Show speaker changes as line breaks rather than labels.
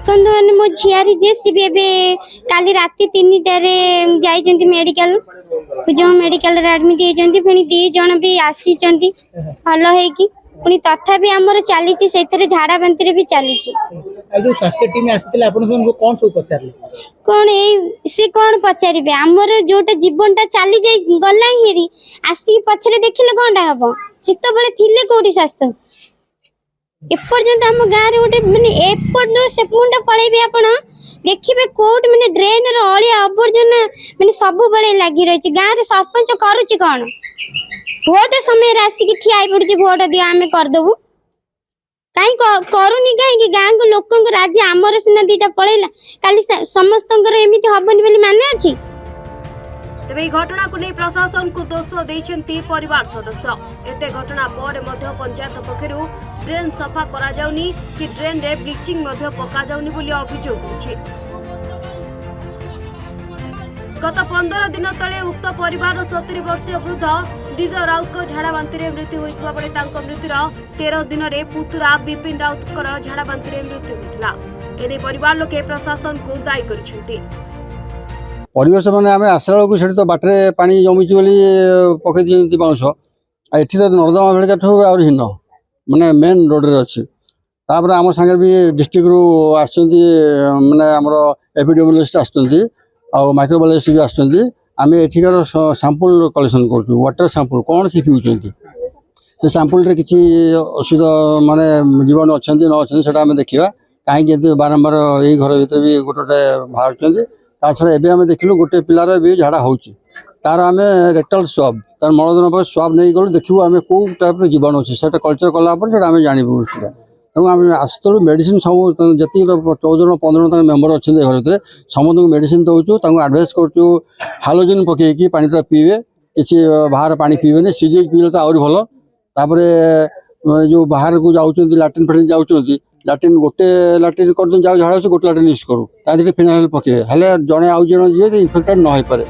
देखो मैंने मो झियारी जे सी काली राति 3टारे जाइछन्ती मेडिकल जो मेडिकल रे एडमिट हेजन्ती फेनी 2 जण भी आसीचन्ती हल्ला है कि पुनी तथापि हमर चलीची सेथरे झाड़ा बांती रे भी चलीची
जो स्वास्थ्य टीम आसीथिले आपण कोन सब पचारले
कौन ए से कौन पचारिबे हमर जोटा जीवनटा चली जाई गल्ला हेरी आसी पछरे देखिले कोनटा हबो चित्त बळे थिले कोडी स्वास्थ्य एपर्यंत हम गाँव रे गोटे माने एपट से पुंडा पळेबे आपण देखिबे कोट माने ड्रेन रे अळिया आवर्जना माने सब बळे लागि रहिछि गाँव रे सरपंच करूछि कोन वोट समय राशि की ठिया आई पड़छि वोट दियो आमे कर देबु काई करूनी काई कि गाँव को लोकन को राज्य हमर सिना दीटा पळेला काली समस्तंकर एमिति हबनी बोली माने अछि।
तेबे ई घटना को नै प्रशासन को दोष दैछन्ती परिवार सदस्य एते घटना पर मध्य पंचायत पक्षरु ड्रेन सफा करा जाउनी कि ड्रेन रे ब्लीचिंग मध्य पका जाउनी बोली अभियोग होछि। गत 15 दिन तले उक्त परिवार 70 वर्षीय वृद्ध डीज राउत को झाड़ा बांती रे मृत्यु होइतबा बळे तांको मृत्युर 13 दिन रे पुतुरा विपिन राउत को झाड़ा बांती रे मृत्यु होइतला एने परिवार लोके प्रशासन को दायी करिसेंती।
परिवेश मैंने आम आसला बेलू से तो बाटर पानी जमी पकई दी बाउंश एठी तो नर्दमा भेड़का ठू आहीन माने मेन रोड रे अच्छे तापर आम सागर भी डिस्ट्रिक्ट रु माने आमर एपिडेमियोलॉजिस्ट आसुँच माइक्रोबायोलॉजिस्ट भी आसुँच आम एठिकार सैंपल कलेक्शन कर वाटर सैंपल कौन सी पीछे से सैंपल किसी औषध माने जीवाणु अच्छा न अच्छा आम देखा कहीं बारंबार यही घर भर भी गोटे बाहर ताछड़ा एबे आमे देखिलु गोटे पिलार भी झाड़ा होउची तार आमे रेक्टल स्वाब तार मलदन पर स्वाब नहीं गलु देखिबु आमे को टाइप रे जीवाणु अछि सेटा कल्चर कला पर सेटा आमे जानिबु सेटा तेणु आमे आस्तलु मेडिसिन सब जति 14 15 तक मेंबर अछि घर भीतर समस्त को मेडिसिन दउचु तांको एडवाइस करचु हालोजन पके की पानी पीबे किछि बाहर पानी पीबेनी सीजे पीले तो आउरी भलो तापरे जो बाहर को जाउचंती लैट्रिन फैट्रिन जाउचंती लैट्रिन गोटे लैट्रिन कर जाओ झाड़ा गोटे लैट्रिन यूज करूँ फिनाइल पकड़े हेल्ले जड़े आउ जन जी इनफेक्टेड न हो पारे।